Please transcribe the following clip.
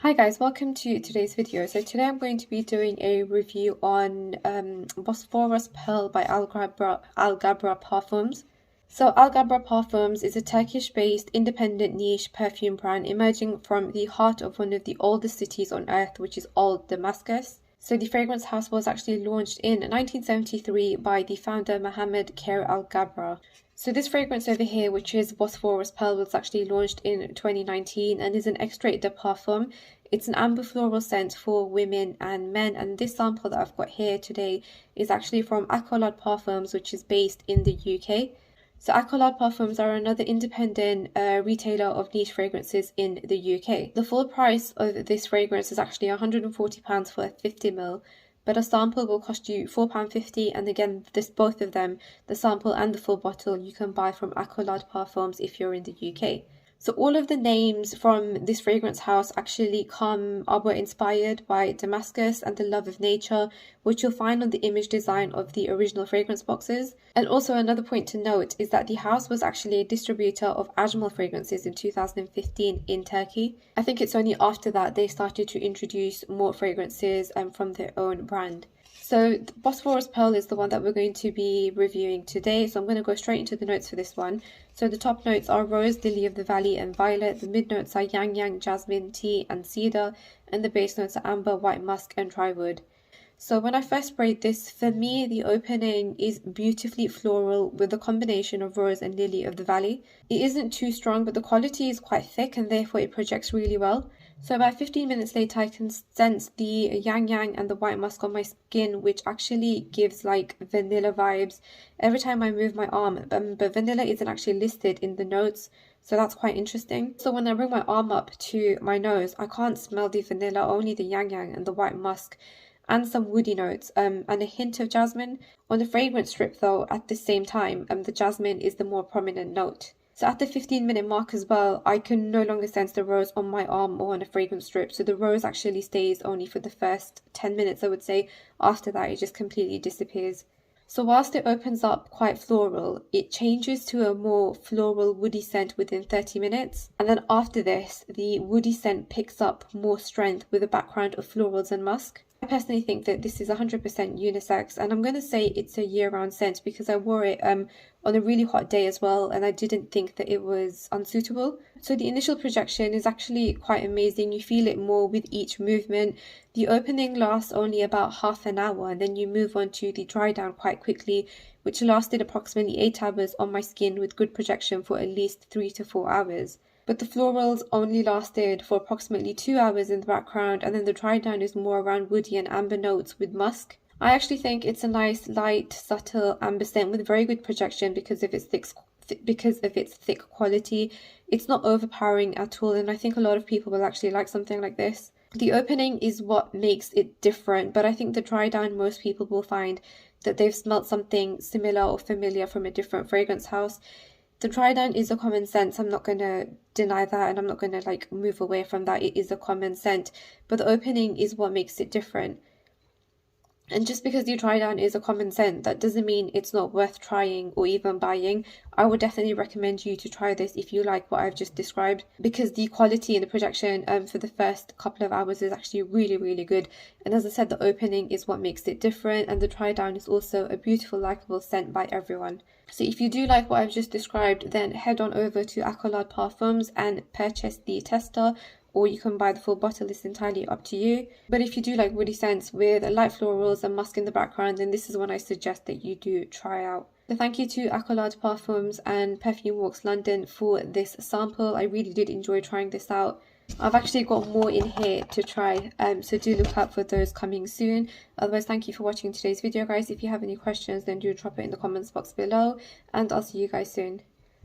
Hi guys, welcome to today's video. So today I'm going to be doing a review on Bosphorus Pearl by Alghabra Parfums. So Alghabra Parfums is a Turkish-based independent niche perfume brand emerging from the heart of one of the oldest cities on earth, which is Old Damascus. So the fragrance house was actually launched in 1973 by the founder Mohammed Kher Alghabra. So this fragrance over here, which is Bosphorus Pearl, was actually launched in 2019 and is an extrait de parfum. It's an amber floral scent for women and men, and this sample that I've got here today is actually from Accolade Parfums, which is based in the UK. So Accolade Parfums are another independent retailer of niche fragrances in the UK. The full price of this fragrance is actually £140 for a 50ml, but a sample will cost you £4.50, and again, both of them, the sample and the full bottle, you can buy from Accolade Parfums if you're in the UK. So all of the names from this fragrance house actually were inspired by Damascus and the love of nature, which you'll find on the image design of the original fragrance boxes. And also another point to note is that the house was actually a distributor of Ajmal fragrances in 2015 in Turkey. I think it's only after that they started to introduce more fragrances from their own brand. So Bosphorus Pearl is the one that we're going to be reviewing today. So I'm going to go straight into the notes for this one. So the top notes are rose, lily of the valley and violet. The mid notes are yang yang, jasmine, tea and cedar. And the base notes are amber, white musk and drywood. So when I first sprayed this, for me the opening is beautifully floral with a combination of rose and lily of the valley. It isn't too strong, but the quality is quite thick and therefore it projects really well. So about 15 minutes later, I can sense the yang yang and the white musk on my skin, which actually gives like vanilla vibes every time I move my arm. But vanilla isn't actually listed in the notes, so that's quite interesting. So when I bring my arm up to my nose, I can't smell the vanilla, only the yang yang and the white musk, and some woody notes and a hint of jasmine. On the fragrance strip though, at the same time, the jasmine is the more prominent note. So at the 15-minute mark as well, I can no longer sense the rose on my arm or on a fragrance strip. So the rose actually stays only for the first 10 minutes, I would say. After that, it just completely disappears. So whilst it opens up quite floral, it changes to a more floral woody scent within 30 minutes. And then after this, the woody scent picks up more strength with a background of florals and musk. I personally think that this is 100% unisex, and I'm going to say it's a year-round scent because I wore it on a really hot day as well, and I didn't think that it was unsuitable. So the initial projection is actually quite amazing. You feel it more with each movement. The opening lasts only about half an hour, and then you move on to the dry down quite quickly, which lasted approximately 8 hours on my skin with good projection for at least 3 to 4 hours. But the florals only lasted for approximately 2 hours in the background, and then the dry down is more around woody and amber notes with musk. I actually think it's a nice, light, subtle amber scent with very good projection because of its thick quality. It's not overpowering at all, and I think a lot of people will actually like something like this. The opening is what makes it different, but I think the dry down, most people will find that they've smelt something similar or familiar from a different fragrance house. The dry down is a common scent, I'm not going to deny that, and I'm not going to like move away from that. It is a common scent, but the opening is what makes it different. And just because the dry down is a common scent, that doesn't mean it's not worth trying or even buying. I would definitely recommend you to try this if you like what I've just described, because the quality and the projection for the first couple of hours is actually really, really good. And as I said, the opening is what makes it different, and the dry down is also a beautiful, likable scent by everyone. So if you do like what I've just described, then head on over to Accolade Parfums and purchase the tester, or you can buy the full bottle. It's entirely up to you. But if you do like woody scents with light florals and musk in the background, then this is one I suggest that you do try out. So thank you to Accolade Parfums and Perfume Walks London for this sample. I really did enjoy trying this out. I've actually got more in here to try, so do look out for those coming soon. Otherwise, thank you for watching today's video, guys. If you have any questions, then do drop it in the comments box below, and I'll see you guys soon.